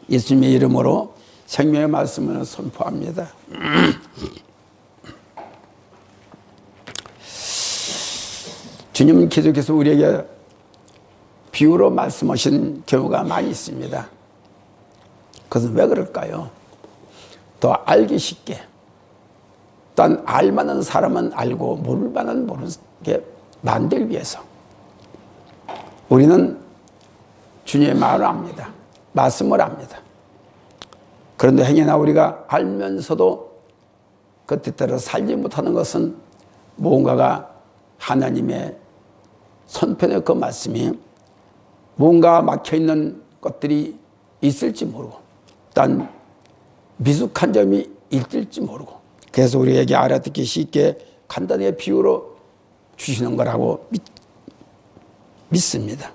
예수님의 이름으로 생명의 말씀을 선포합니다. 주님은 계속해서 우리에게 비유로 말씀하신 경우가 많이 있습니다. 그것은 왜 그럴까요? 더 알기 쉽게, 또한 알만한 사람은 알고 모를 만한 모르게 만들기 위해서 우리는 주님의 말을 압니다. 말씀을 압니다. 그런데 행여나 우리가 알면서도 그 뜻대로 살지 못하는 것은 무언가가 하나님의 선편의 그 말씀이 뭔가 막혀있는 것들이 있을지 모르고 또한 미숙한 점이 있을지 모르고, 그래서 우리에게 알아듣기 쉽게 간단하게 비유로 주시는 거라고 믿습니다.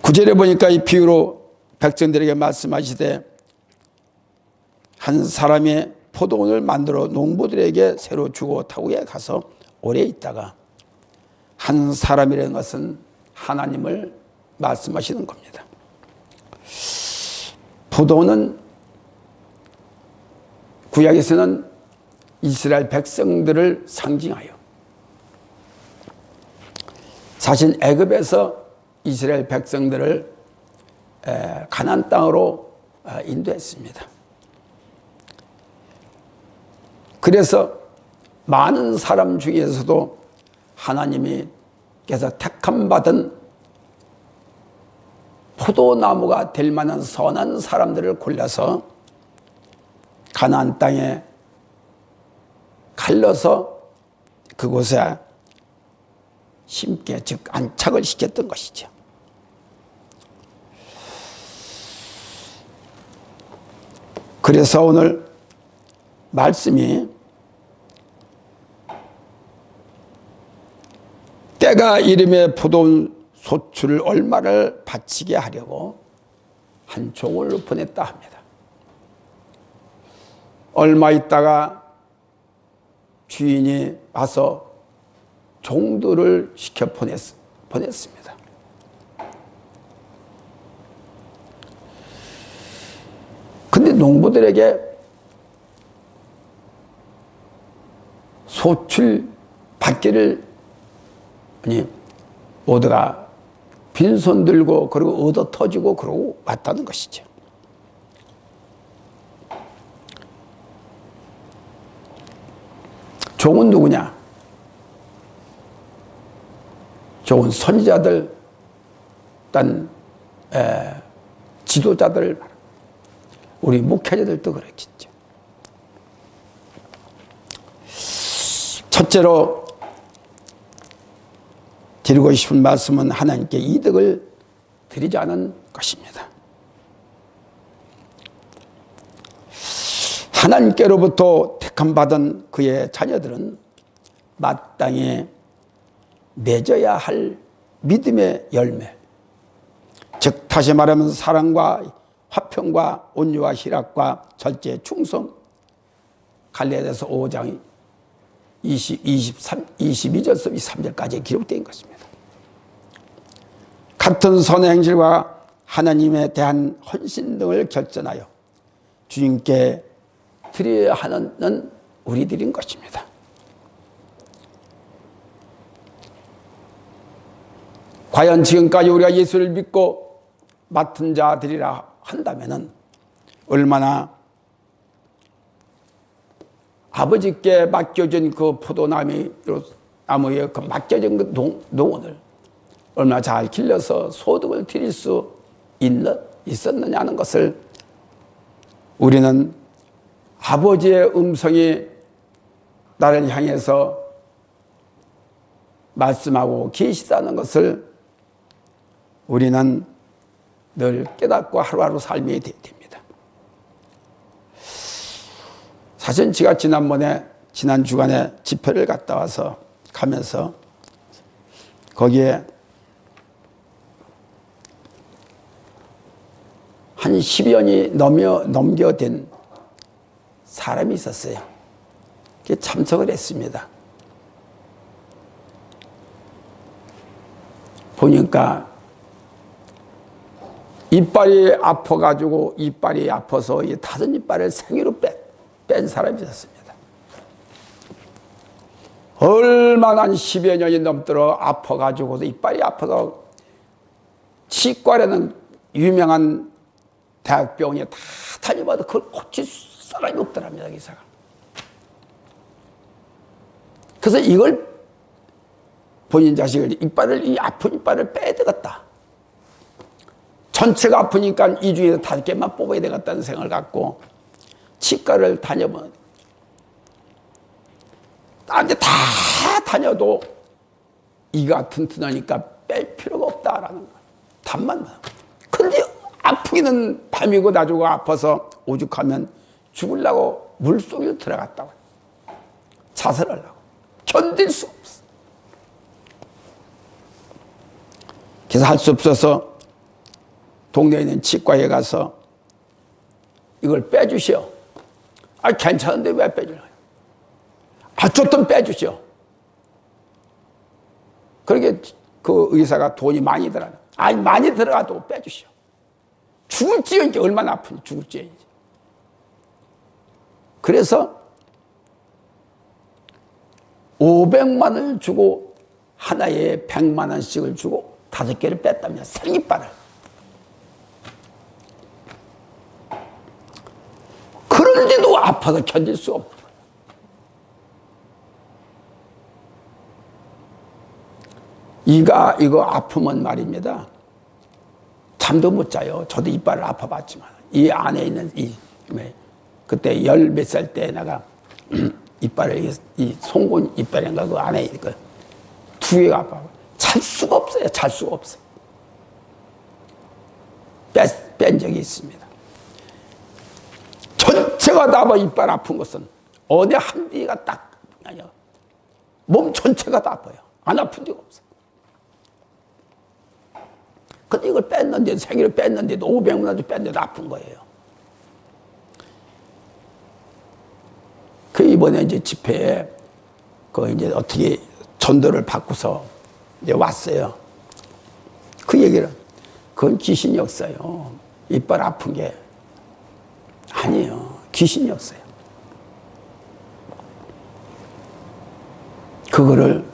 9절에 보니까 이 비유로 백성들에게 말씀하시되, 한 사람이 포도원을 만들어 농부들에게 새로 주고 타국에 가서 오래 있다가, 한 사람이라는 것은 하나님을 말씀하시는 겁니다. 포도원은 구약에서는 이스라엘 백성들을 상징하여, 사실 애굽에서 이스라엘 백성들을 가나안 땅으로 인도했습니다. 그래서 많은 사람 중에서도 하나님께서 택함받은 포도나무가 될 만한 선한 사람들을 골라서 가나안 땅에 갈라서 그곳에 심게, 즉 안착을 시켰던 것이죠. 그래서 오늘 말씀이 때가 이름에 포도원 소출을 얼마를 바치게 하려고 한 종을 보냈다 합니다. 얼마 있다가 주인이 와서 종들을 시켜 보냈습니다. 근데 농부들에게 소출 받기를 모두가 빈손 들고 그리고 얻어 터지고 그러고 왔다는 것이죠. 종은 누구냐? 종은 선지자들, 딴 지도자들, 우리 목회자들도 그렇겠죠. 첫째로 드리고 싶은 말씀은 하나님께 이득을 드리지 않은 것입니다. 하나님께로부터 택함받은 그의 자녀들은 마땅히 맺어야 할 믿음의 열매, 즉 다시 말하면 사랑과 화평과 온유와 희락과 절제, 충성, 갈라디아서 5장 22절서 23절까지 기록된 것입니다. 같은 선의 행실과 하나님에 대한 헌신 등을 결정하여 주님께 드려야 하는 우리들인 것입니다. 과연 지금까지 우리가 예수를 믿고 맡은 자들이라 한다면 얼마나 아버지께 맡겨진 그 포도나무에 그 맡겨진 그 농원을 얼마나 잘 길러서 소득을 드릴 수 있었느냐는 것을 우리는 아버지의 음성이 나를 향해서 말씀하고 계시다는 것을 우리는 늘 깨닫고 하루하루 삶이 됩니다. 사실 제가 지난 주간에 집회를 갔다 와서 가면서 거기에 한 10여 년이 넘겨된 사람이 있었어요. 참석을 했습니다. 보니까 이빨이 아파가지고 이빨이 아파서 이 다섯 이빨을 생으로 뺀 사람이 있었습니다. 얼마나 한 10여 년이 넘도록 아파가지고도 이빨이 아파서 치과라는 유명한 대학병원에 다 다녀봐도 그걸 고칠 사람이 없더랍니다, 의사가. 그래서 이걸 본인 자식을 이 아픈 이빨을 빼야 되겠다. 전체가 아프니까 이 중에서 5개만 뽑아야 되겠다는 생각을 갖고 치과를 다녀본. 딴데 다 다녀도 이가 튼튼하니까 뺄 필요가 없다라는 거야. 답만. 근데 아프기는 밤이고 낮이고 아파서 오죽하면 죽으려고 물속에 들어갔다고. 자살하려고. 견딜 수 없어. 그래서 할 수 없어서 동네에 있는 치과에 가서 이걸 빼주시오. 아, 괜찮은데 왜 빼주나요? 아, 좀 빼주시오. 그러게 그 의사가 돈이 많이 들어가. 아니, 많이 들어가도 빼주시오. 죽을지언지 얼마나 아픈지 죽을지언지. 그래서 500만 원을 주고 하나에 100만 원씩을 주고 5개를 뺐답니다. 생이빨을. 그런데도 아파서 견딜 수 없고. 이거 아프면 말입니다. 잠도 못 자요. 저도 이빨을 아파봤지만. 이 안에 있는 그때 10몇 살 때 내가 이빨을, 이 송곳 이빨인가 그 안에 그 2개가 아파. 잘 수가 없어요. 잘 수가 없어요. 뺀 적이 있습니다. 전체가 다 이빨 아픈 것은 어디 한 뒤가 딱 아니요. 몸 전체가 다 아파요. 안 아픈 데가 없어. 근데 이걸 뺐는데, 생일을 뺐는데도 500만 원도 뺐는데도 아픈 거예요. 그 이번에 이제 집회에 그 이제 어떻게 전도를 받고서 이제 왔어요. 그 얘기를, 그건 귀신이 없어요. 이빨 아픈 게 아니에요. 귀신이 없어요. 그거를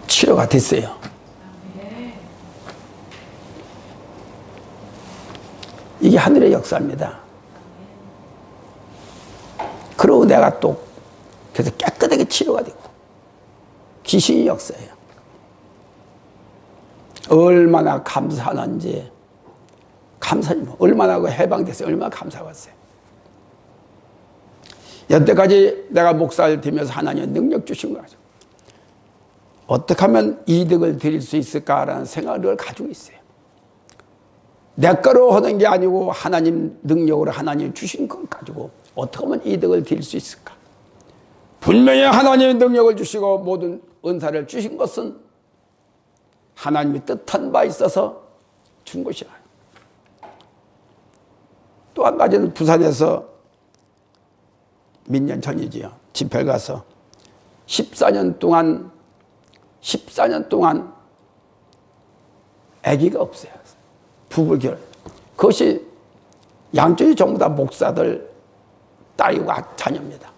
치료가 됐어요. 이게 하늘의 역사입니다. 그러고 내가 또 그래서 깨끗하게 치료가 되고 귀신이 역사예요. 얼마나 감사하는지 얼마나 해방됐어요. 얼마나 감사했어요. 여태까지 내가 목사를 되면서 하나님 능력 주신 거죠. 어떻게 하면 이득을 드릴 수 있을까라는 생각을 가지고 있어요. 내 거로 하는 게 아니고 하나님 능력으로 하나님 주신 것 가지고 어떻게 하면 이득을 드릴 수 있을까? 분명히 하나님의 능력을 주시고 모든 은사를 주신 것은 하나님이 뜻한 바 있어서 준 것이야. 또 한 가지는 부산에서 몇 년 전이지요. 집회를 가서 14년 동안 아기가 없어요. 부부 결혼. 그것이 양쪽이 전부 다 목사들 딸이고 자녀입니다.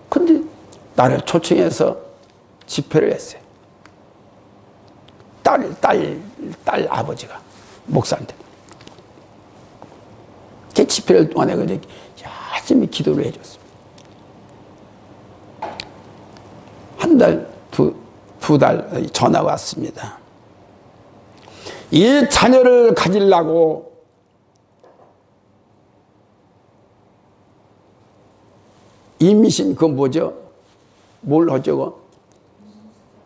근데 나를 초청해서 집회를 했어요. 딸 아버지가 목사인데. 그 집회를 동안에 열심히 기도를 해줬습니다. 한 달, 두 달 전화가 왔습니다. 이 자녀를 가지려고 임신, 그건 뭐죠? 뭘 하죠?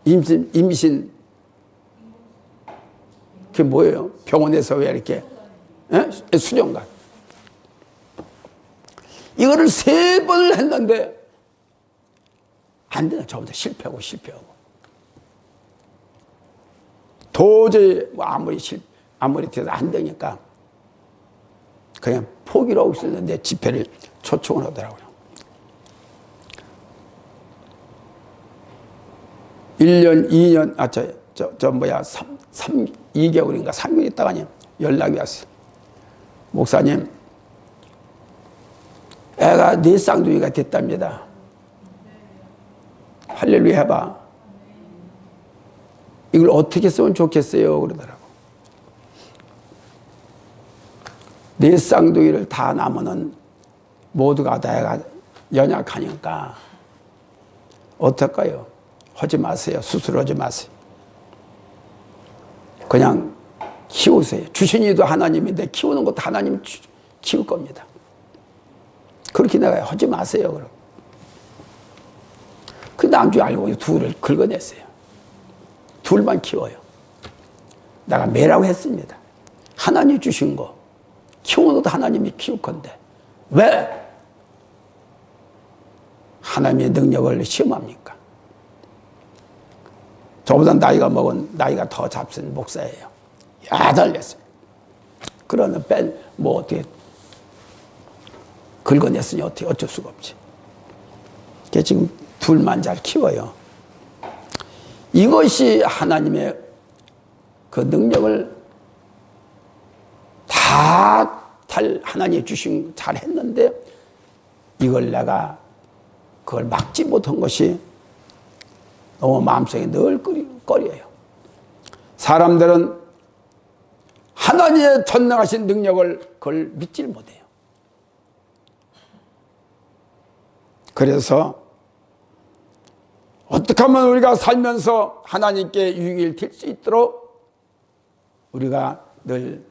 임신, 그게 뭐예요? 병원에서 왜 이렇게, 수련관. 이거를 3번을 했는데, 안 되나? 저부터 실패하고. 도저히 아무리 돼도 안 되니까 그냥 포기를 하고 있었는데 집회를 초청을 하더라고요. 1년, 2년, 뭐야, 2개월인가 3개월 있다가니 연락이 왔어요. 목사님, 애가 4쌍둥이가 됐답니다. 할렐루야 해봐. 이걸 어떻게 쓰면 좋겠어요? 그러더라고. 4쌍둥이를 다 낳으면은 모두가 다 애가 연약하니까 어떨까요? 하지 마세요. 수술하지 마세요. 그냥 키우세요. 주신 이도 하나님인데 키우는 것도 하나님이 키울 겁니다. 그렇게 내가 하지 마세요. 그럼. 그 다음 주에 알고 둘을 긁어냈어요. 둘만 키워요. 내가 매라고 했습니다. 하나님이 주신 거 키우는 것도 하나님이 키울 건데 왜 하나님의 능력을 시험합니까? 저보다 나이가 더 잡순 목사예요. 야달렸어요. 그러나 어떻게 긁어냈으니 어쩔 수가 없지. 그게 지금 둘만 잘 키워요. 이것이 하나님의 그 능력을 다 하나님이 주신 잘 했는데 이걸 내가 그걸 막지 못한 것이 너무 마음속에 늘 꺼려요. 사람들은 하나님의 전능하신 능력을 그걸 믿질 못해요. 그래서 어떻게 하면 우리가 살면서 하나님께 유익을 될 수 있도록 우리가 늘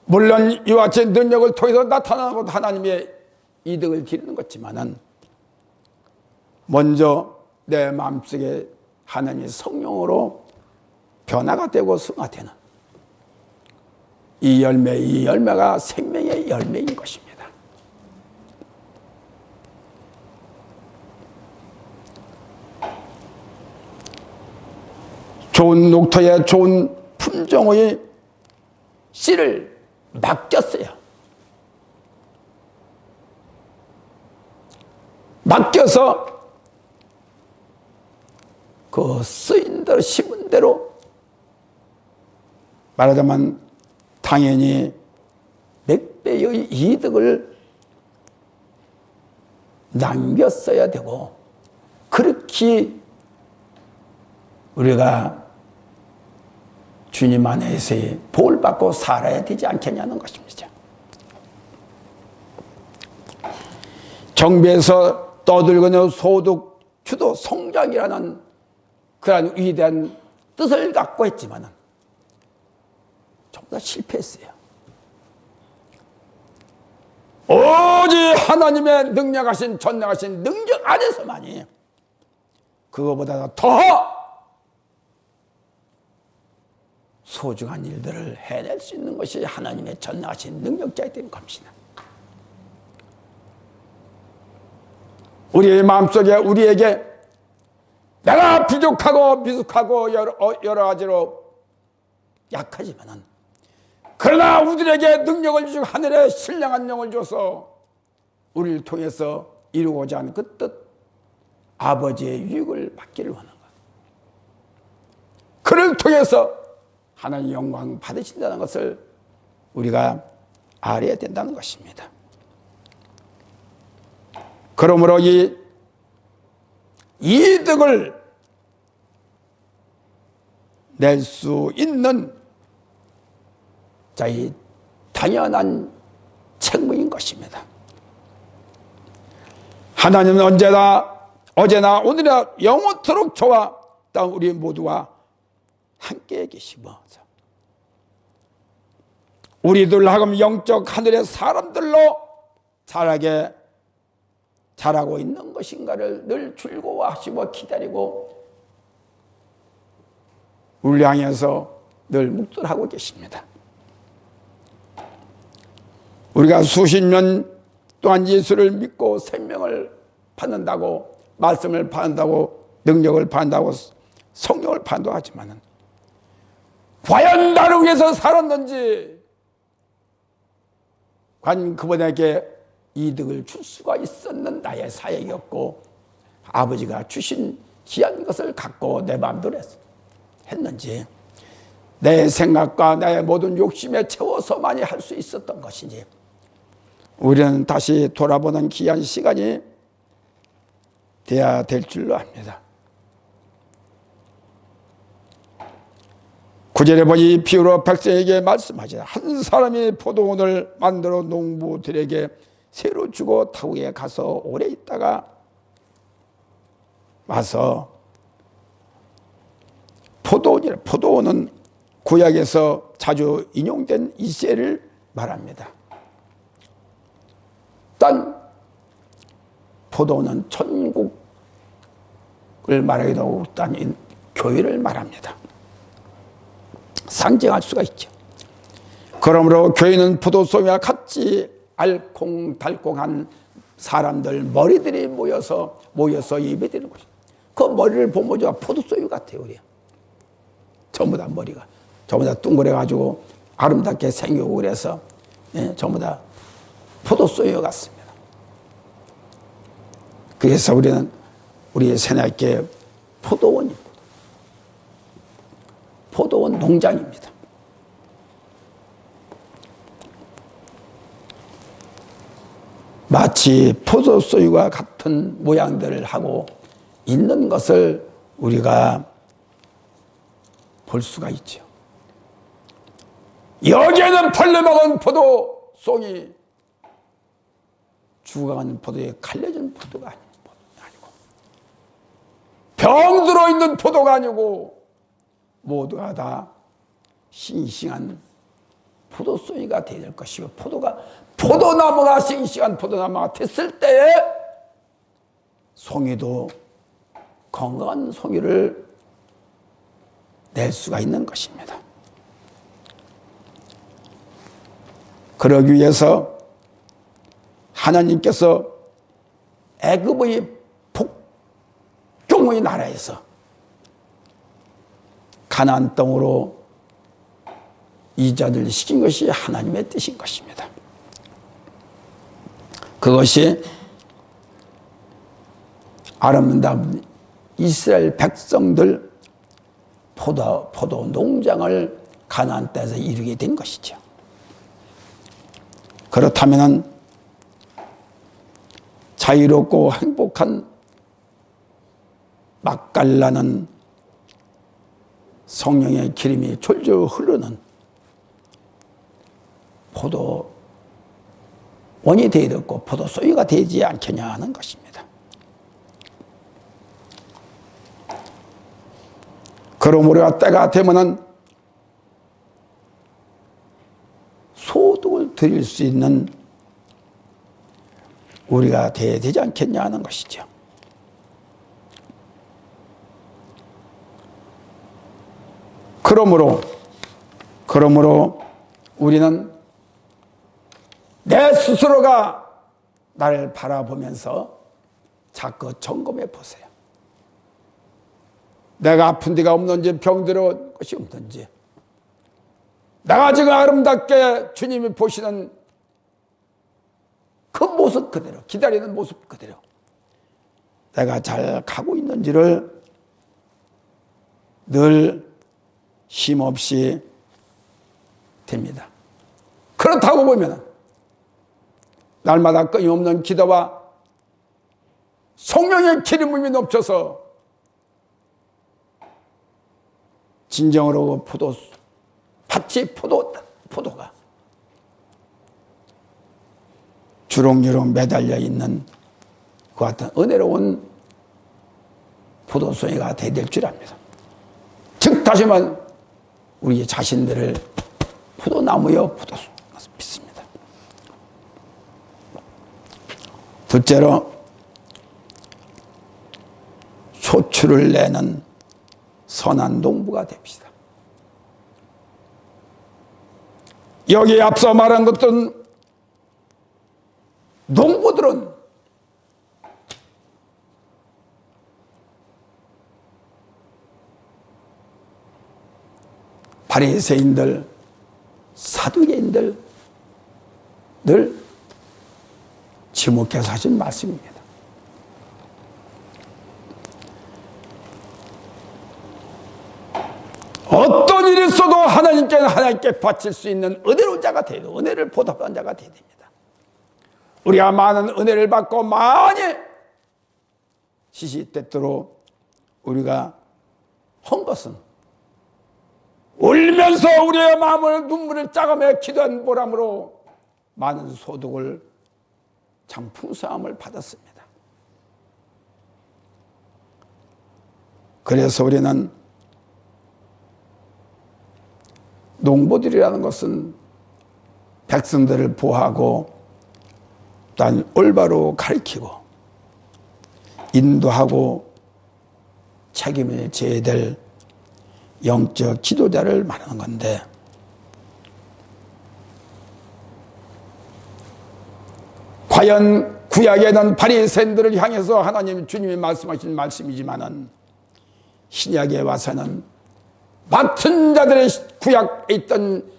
물론 이와 같이 능력을 통해서 나타나고 하나님의 이득을 드리는 것지만은 먼저 내 마음속에 하나님의 성령으로 변화가 되고 승화되는 이 열매가 생명의 열매인 것입니다. 좋은 녹토에 좋은 품종의 씨를 맡겼어요. 맡겨서 그 쓰인 대로 심은 대로 말하자면 당연히 몇 배의 이득을 남겼어야 되고 그렇게 우리가 주님 안에서의 복을 받고 살아야 되지 않겠냐는 것입니다. 정비에서 떠들거나 소득, 주도, 성장이라는 그러한 위대한 뜻을 갖고 했지만 전부 다 실패했어요. 오직 하나님의 능력하신 전능하신 능력 안에서만이 그거보다 더 소중한 일들을 해낼 수 있는 것이 하나님의 전능하신 능력자이 된 겁니다. 우리의 마음속에 우리에게 내가 부족하고 미숙하고 여러 가지로 약하지만은 그러나 우리에게 능력을 주시고 하늘에 신령한 영을 줘서 우리를 통해서 이루고자 하는 그 뜻 아버지의 유익을 받기를 원하는 것. 그를 통해서 하나님의 영광 받으신다는 것을 우리가 알아야 된다는 것입니다. 그러므로 이 이득을 낼 수 있는 이 당연한 책무인 것입니다. 하나님은 언제나 어제나 오늘이나 영원토록 저와 우리 모두와 함께 계시면서 우리들 하금 영적 하늘의 사람들로 자라고 있는 것인가를 늘 즐거워하시고 기다리고 우리 향해서 늘 묵돌하고 계십니다. 우리가 수십 년 동안 예수를 믿고 생명을 받는다고 말씀을 받는다고 능력을 받는다고 성령을 받는다고 하지만은 과연 나를 위해서 살았는지 과연 그분에게 이득을 줄 수가 있었는 나의 사역이었고 아버지가 주신 귀한 것을 갖고 내 마음대로 했는지, 내 생각과 내 모든 욕심에 채워서만이 할 수 있었던 것이지, 우리는 다시 돌아보는 귀한 시간이 돼야 될 줄로 압니다. 9절에 보니 비유로 백성에게 말씀하시다. 한 사람이 포도원을 만들어 농부들에게 새로 주고 타국에 가서 오래 있다가 와서, 포도원은 구약에서 자주 인용된 이세를 말합니다. 딴 포도원은 천국을 말하기도 하고 딴 교회를 말합니다. 상징할 수가 있죠. 그러므로 교회는 포도송이와 같이 알콩달콩한 사람들, 머리들이 모여서 예배드리는 것이죠. 그 머리를 보면 포도송이 같아요. 우리 전부 다 머리가 전부 다 둥그래가지고 아름답게 생기고 그래서 전부 다 포도송이 같습니다. 그래서 우리는 우리 새날께 포도원입니다. 포도원 농장입니다. 마치 포도송이와 같은 모양들을 하고 있는 것을 우리가 볼 수가 있죠. 여기에는 벌레먹은 포도송이, 죽어가는 포도에 갈려진 포도가 아니고, 병 들어있는 포도가 아니고, 모두가 다 싱싱한 포도송이가 되어야 될 것이고, 포도나무가 싱싱한 포도나무가 됐을 때에 송이도 건강한 송이를 낼 수가 있는 것입니다. 그러기 위해서 하나님께서 애굽의 북경의 나라에서 가나안 땅으로 이자들 시킨 것이 하나님의 뜻인 것입니다. 그것이 아름다운 이스라엘 백성들 포도 농장을 가나안 땅에서 이루게 된 것이죠. 그렇다면 자유롭고 행복한 맛깔나는 성령의 기름이 졸졸 흐르는 포도원이 되어야 되고 포도송이가 되지 않겠냐 하는 것입니다. 그러므로 때가 되면은 소득을 드릴 수 있는 우리가 되어야 되지 않겠냐 하는 것이죠. 그러므로 우리는 내 스스로가 나를 바라보면서 자꾸 점검해 보세요. 내가 아픈 데가 없는지, 병들어 것이 없는지, 내가 지금 아름답게 주님이 보시는 그 모습 그대로, 기다리는 모습 그대로 내가 잘 가고 있는지를 늘 쉼없이 됩니다. 그렇다고 보면 날마다 끊임없는 기도와 성령의 기름이 넘쳐서 진정으로 밭이 포도가 주렁주렁 매달려 있는 그 같은 은혜로운 포도송이가 되어야 될 줄 압니다. 즉 다시 말하면 우리 자신들을 포도나무여 포도송 믿습니다. 둘째로 소출을 내는 선한 농부가 됩시다. 여기 앞서 말한 것들은 농부들은 바리새인들, 사두개인들 늘 지목해서 하신 말씀입니다. 어떤 일이 있어도 하나님께는 하나님께 바칠 수 있는 은혜로운 자가 되야 돼요. 은혜를 보답한 자가 되야 됩니다. 우리가 많은 은혜를 받고 많이 시시때때로 우리가 한 것은 울면서 우리의 마음을 눈물을 짜가며 기도한 보람으로 많은 소득을 참 풍성함을 받았습니다. 그래서 우리는 농부들이라는 것은 백성들을 보호하고 또한 올바로 가르치고 인도하고 책임을 져야 될 영적 지도자를 말하는 건데, 과연 구약에는 바리새인들을 향해서 하나님 주님이 말씀하신 말씀이지만은 신약에 와서는 맡은 자들의 구약에 있던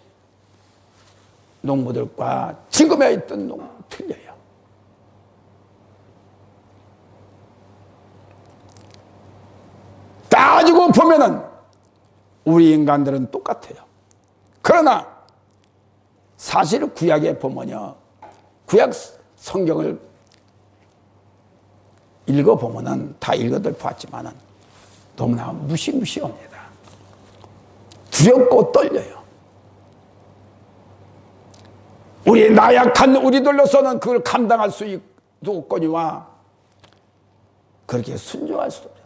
농부들과 지금에 있던 농부는 틀려요. 따지고 보면은 우리 인간들은 똑같아요. 그러나 사실 구약에 보면요, 구약 성경을 읽어보면은 다 읽어들 봤지만은 너무나 무시무시합니다. 두렵고 떨려요. 우리 나약한 우리들로서는 그걸 감당할 수 없거니와 그렇게 순종할 수도 없어요.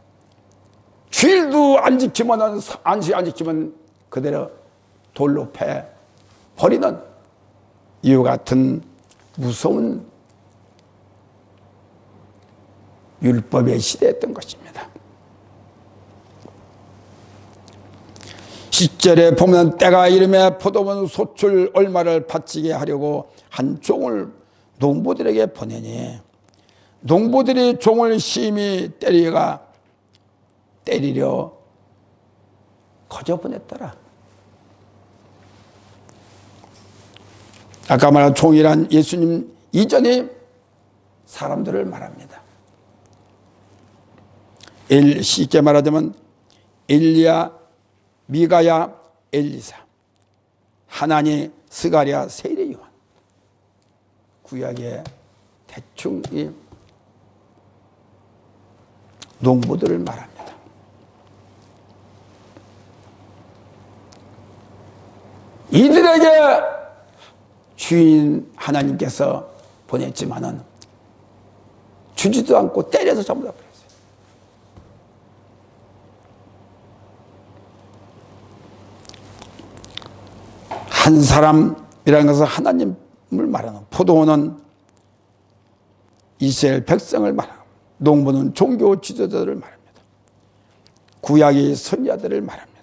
주일도 안 지키면은, 안식 안 지키면 그대로 돌로 패 버리는 이와 같은 무서운 율법의 시대였던 것입니다. 10절에 보면 때가 이름에 포도원 소출 얼마를 바치게 하려고 한 종을 농부들에게 보내니 농부들이 종을 심히 때리려 거저 보냈더라. 아까 말한 종이란 예수님 이전의 사람들을 말합니다. 쉽게 말하자면 엘리야, 미가야, 엘리사, 하나니, 스가랴, 세례 요한. 구약의 대충 이 농부들을 말합니다. 이들에게 주인 하나님께서 보냈지만은 주지도 않고 때려서 전부 다 버렸어요. 한 사람이라는 것은 하나님을 말하는, 포도원은 이스라엘 백성을 말하고, 농부는 종교 지도자들을 말합니다. 구약의 선지자들을 말합니다.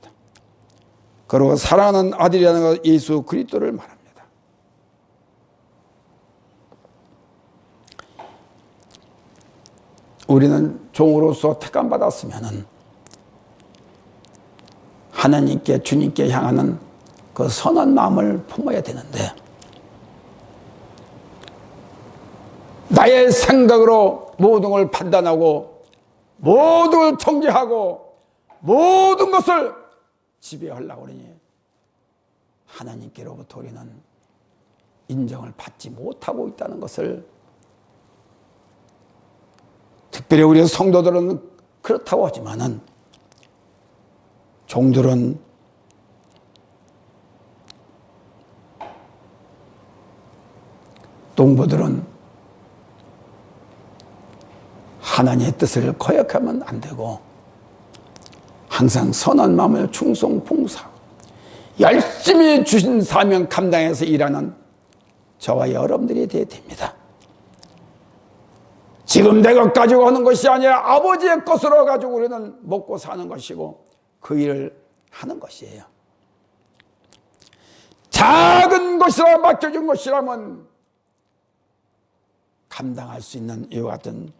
그리고 사랑하는 아들이라는 것 예수 그리스도를 말합니다. 우리는 종으로서 택감 받았으면은 하나님께, 주님께 향하는 그 선한 마음을 품어야 되는데, 나의 생각으로 모든 걸 판단하고 모든 걸 통제하고 모든 것을 지배하려고 그러니 하나님께로부터 우리는 인정을 받지 못하고 있다는 것을, 특별히 우리 성도들은 그렇다고 하지만은 종들은 농부들은 하나님의 뜻을 거역하면 안 되고 항상 선한 마음을 충성 봉사 열심히 주신 사명 감당해서 일하는 저와 여러분들이 되어야 됩니다. 지금 내 것 가지고 하는 것이 아니라 아버지의 것으로 가지고 우리는 먹고 사는 것이고 그 일을 하는 것이에요. 작은 것이라 맡겨준 것이라면 감당할 수 있는 이와 같은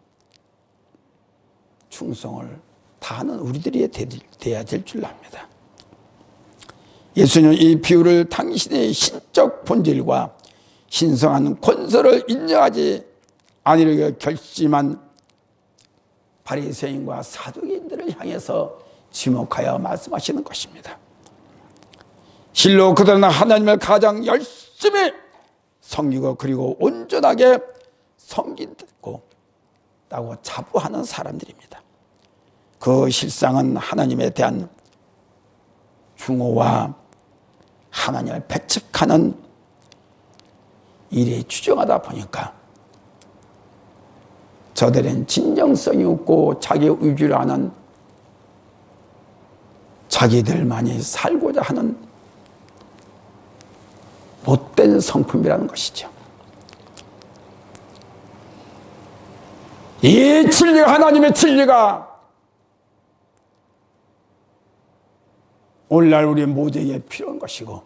충성을 다하는 우리들이 되어야 될 줄 압니다. 예수님은 이 비유를 당신의 신적 본질과 신성한 권세를 인정하지 않으려고 결심한 바리새인과 사두개인들을 향해서 지목하여 말씀하시는 것입니다. 실로 그들은 하나님을 가장 열심히 섬기고 그리고 온전하게 섬긴다고 자부하는 사람들입니다. 그 실상은 하나님에 대한 중호와 하나님을 배척하는 일이 추정하다 보니까 저들은 진정성이 없고 자기 의지를 하는 자기들만이 살고자 하는 못된 성품이라는 것이죠. 이 진리가, 하나님의 진리가 오늘날 우리 모두에게 필요한 것이고,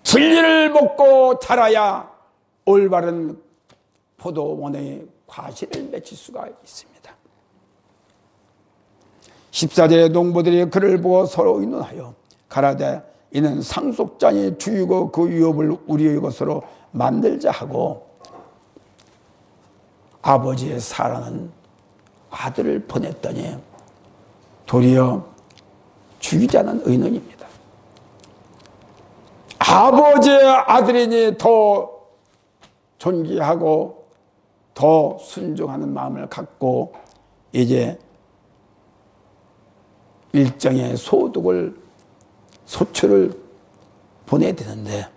진리를 먹고 자라야 올바른 포도원의 과실을 맺을 수가 있습니다. 14절에 농부들이 그를 보고 서로 의논하여 가라되 이는 상속자니 주이고 그 유업을 우리의 것으로 만들자 하고 아버지의 사랑하는 아들을 보냈더니 도리어 죽이자는 의논입니다. 아버지의 아들이니 더 존귀하고 더 순종하는 마음을 갖고 이제 일정의 소출을 보내야 되는데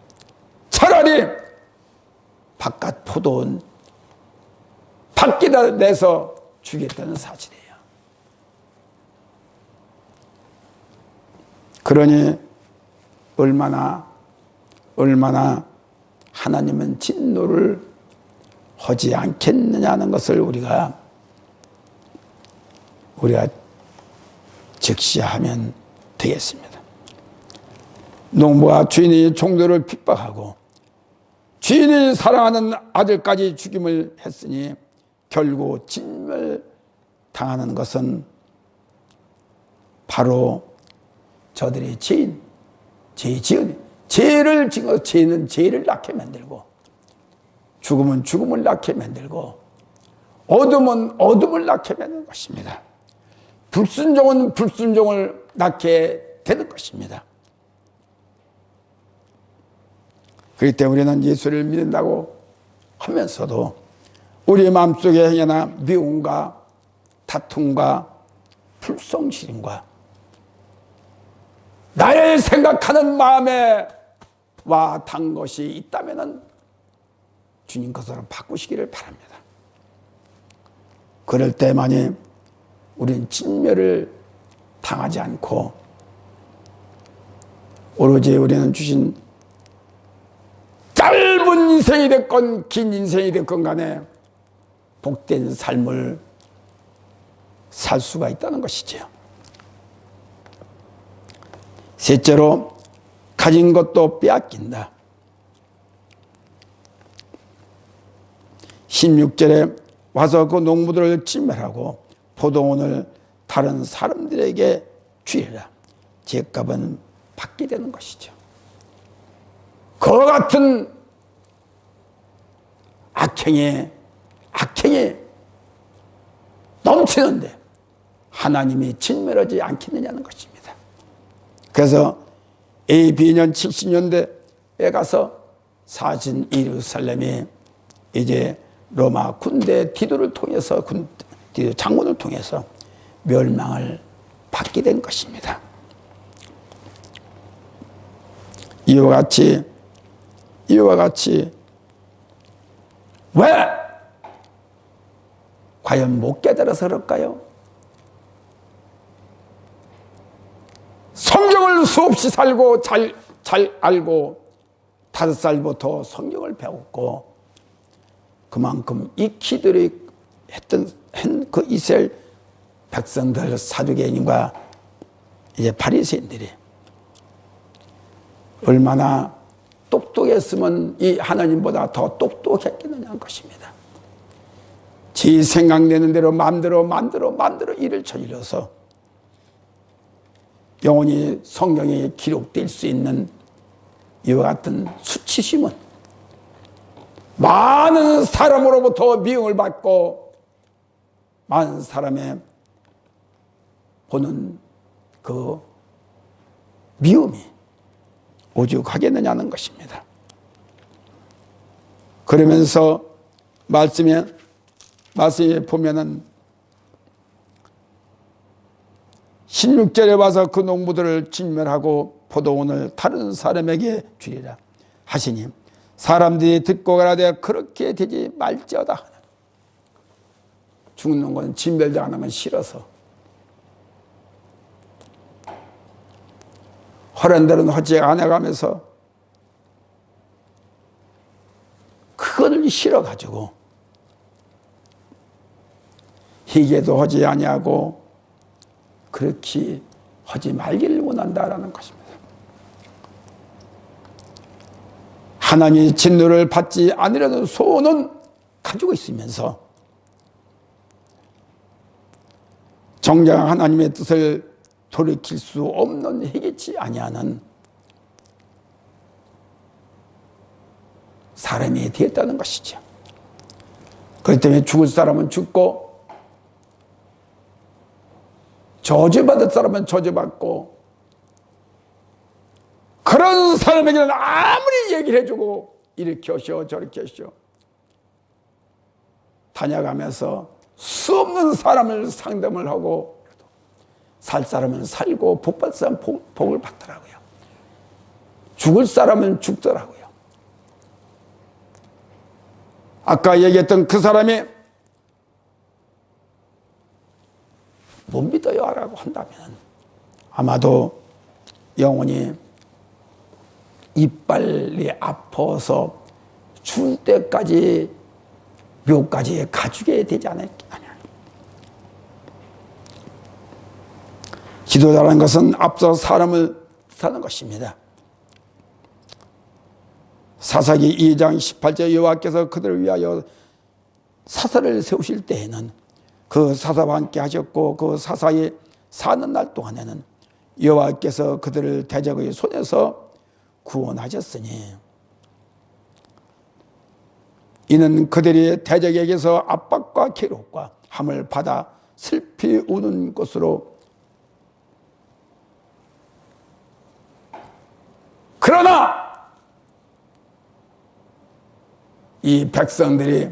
차라리 바깥 포도원 밖에다 내서 주겠다는 사실이에요. 그러니 얼마나 하나님은 진노를 하지 않겠느냐는 것을 우리가 즉시하면 되겠습니다. 농부와 주인이 종들을 핍박하고 주인이 사랑하는 아들까지 죽임을 했으니 결국 진멸당하는 것은 바로 저들의 죄를 지어 죄는 죄를 낳게 만들고 죽음은 죽음을 낳게 만들고 어둠은 어둠을 낳게 만드는 것입니다. 불순종은 불순종을 낳게 되는 것입니다. 그렇기 때문에 우리는 예수를 믿는다고 하면서도 우리 마음속에 행여나 미움과 다툼과 불성실임과 나를 생각하는 마음에 와 단 것이 있다면 주님 것으로 바꾸시기를 바랍니다. 그럴 때만이 우리는 진멸을 당하지 않고 오로지 우리는 주신 짧은 인생이 됐건 긴 인생이 됐건 간에 복된 삶을 살 수가 있다는 것이지요. 셋째로 가진 것도 빼앗긴다. 16절에 와서 그 농부들을 진멸하고 포도원을 다른 사람들에게 주리라. 죗값은 받게 되는 것이죠. 그와 같은 악행에 넘치는데 하나님이 진멸하지 않겠느냐는 것입니다. 그래서 AB년 70년대에 가서 사신 예루살렘이 이제 로마 군대 디도를 통해서 디도 장군을 통해서 멸망을 받게 된 것입니다. 이와 같이 왜 과연 못 깨달아서 그럴까요? 성경을 수없이 살고 잘 알고 5살부터 성경을 배웠고 그만큼 익히들이 한 그 이스라엘 백성들 사두개인과 이제 바리새인들이 얼마나 똑똑했으면 이 하나님보다 더 똑똑했겠느냐는 것입니다. 지 생각내는 대로 마음대로 만들어 일을 저질러서 영원히 성경에 기록될 수 있는 이와 같은 수치심은 많은 사람으로부터 미움을 받고 많은 사람의 보는 그 미움이 오죽하겠느냐는 것입니다. 그러면서 말씀에 보면은 16절에 와서 그 농부들을 진멸하고 포도원을 다른 사람에게 주리라 하시니 사람들이 듣고 가라되 그렇게 되지 말지어다. 죽는 건 진멸당하는 건 싫어서, 허란 대로는 허지 않아가면서 그거를 싫어가지고 희게도 하지 아니하고 그렇게 하지 말기를 원한다라는 것입니다. 하나님의 진노를 받지 않으려는 소원은 가지고 있으면서 정작 하나님의 뜻을 돌이킬 수 없는 해결치 아니하는 사람이 되었다는 것이죠. 그렇기 때문에 죽을 사람은 죽고 저주받을 사람은 저주받고, 그런 사람에게는 아무리 얘기를 해주고 이렇게 하시오 저렇게 하시오 다녀가면서 수 없는 사람을 상담을 하고 살 사람은 살고 복 받을 사람은 복을 받더라고요. 죽을 사람은 죽더라고요. 아까 얘기했던 그 사람이 못 믿어요 라고 한다면 아마도 영혼이 이빨이 아파서 죽을 때까지 묘까지 가지게 되지 않을까. 지도자라는 것은 앞서 사람을 뜻하는 것입니다. 사사기 2장 18절 여호와께서 그들을 위하여 사사를 세우실 때에는 그 사사와 함께 하셨고 그 사사에 사는 날 동안에는 여호와께서 그들을 대적의 손에서 구원하셨으니 이는 그들이 대적에게서 압박과 괴롭과 함을 받아 슬피 우는 것으로, 그러나 이 백성들이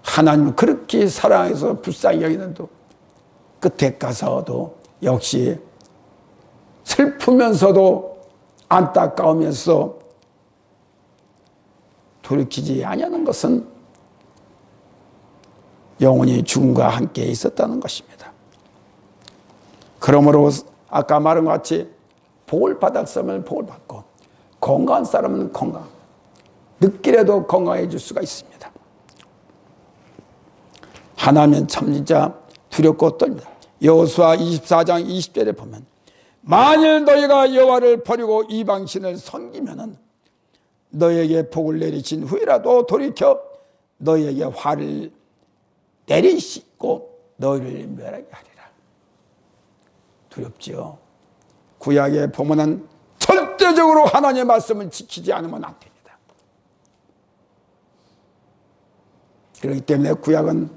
하나님을 그렇게 사랑해서 불쌍히 여기는도 끝에 가서도 역시 슬프면서도 안타까우면서 돌이키지 아니하는 것은 영혼이 죽음과 함께 있었다는 것입니다. 그러므로 아까 말한 것 같이 복을 받을 사람은 복을 받고 건강한 사람은 건강, 늦게라도 건강해질 수가 있습니다. 하나님은 참 진짜 두렵고 떨립니다. 여호수아 24장 20절에 보면 만일 너희가 여호와를 버리고 이방신을 섬기면은 너희에게 복을 내리신 후에라도 돌이켜 너희에게 화를 내리시고 너희를 멸하게 하리라. 두렵지요. 구약에 보면은 절대적으로 하나님의 말씀을 지키지 않으면 안 됩니다. 그렇기 때문에 구약은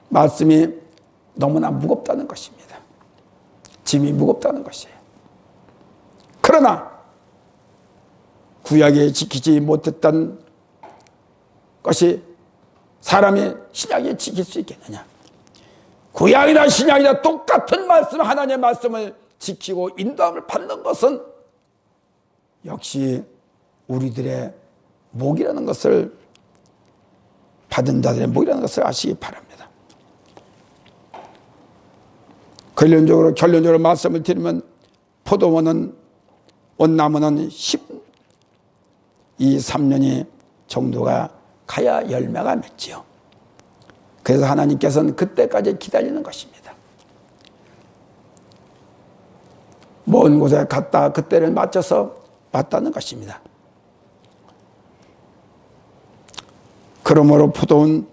말씀이 너무나 무겁다는 것입니다. 짐이 무겁다는 것이에요. 그러나 구약에 지키지 못했던 것이 사람이 신약에 지킬 수 있겠느냐. 구약이나 신약이나 똑같은 말씀, 하나님의 말씀을 지키고 인도함을 받는 것은 역시 우리들의 목이라는 것을, 받은 자들의 목이라는 것을 아시기 바랍니다. 결론적으로 말씀을 드리면 포도원은, 온나무는 12~13년이 정도가 가야 열매가 맺지요. 그래서 하나님께서는 그때까지 기다리는 것입니다. 먼 곳에 갔다 그때를 맞춰서 봤다는 것입니다. 그러므로 포도원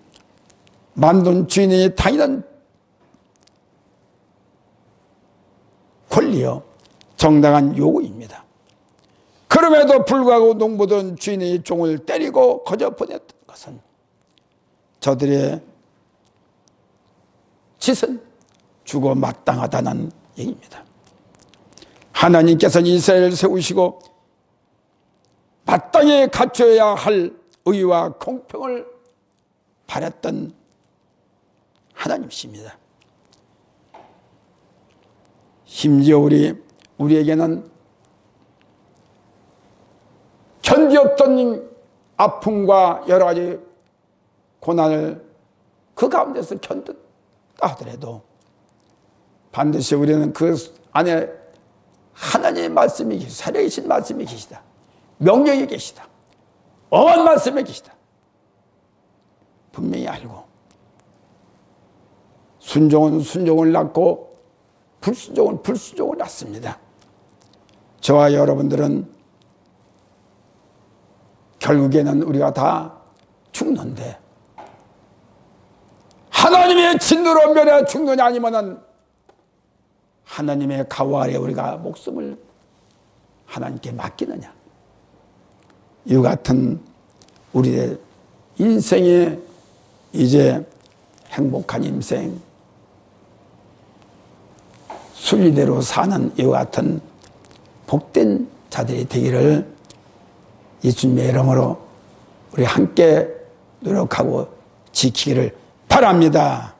만든 주인이 당연한 권리요 정당한 요구입니다. 그럼에도 불구하고 농부든 주인이 종을 때리고 거저 보냈던 것은 저들의 짓은 죽어 마땅하다는 얘기입니다. 하나님께서는 이스라엘을 세우시고 마땅히 갖춰야 할 의와 공평을 바랐던 하나님이십니다. 심지어 우리에게는 견디었던 아픔과 여러 가지 고난을 그 가운데서 견뎠다 하더라도 반드시 우리는 그 안에 하나님의 말씀이 계시다. 살아계신 말씀이 계시다. 명령이 계시다. 엄한 말씀이 계시다. 분명히 알고 순종은 순종을 낳고 불순종은 불순종을 낳습니다. 저와 여러분들은 결국에는 우리가 다 죽는데 하나님의 진노로 면해 죽느냐 아니면은 하나님의 가호 아래 우리가 목숨을 하나님께 맡기느냐. 이 같은 우리의 인생의 이제 행복한 인생, 순리대로 사는 이 같은 복된 자들이 되기를 예수님의 이름으로 우리 함께 노력하고 지키기를 바랍니다.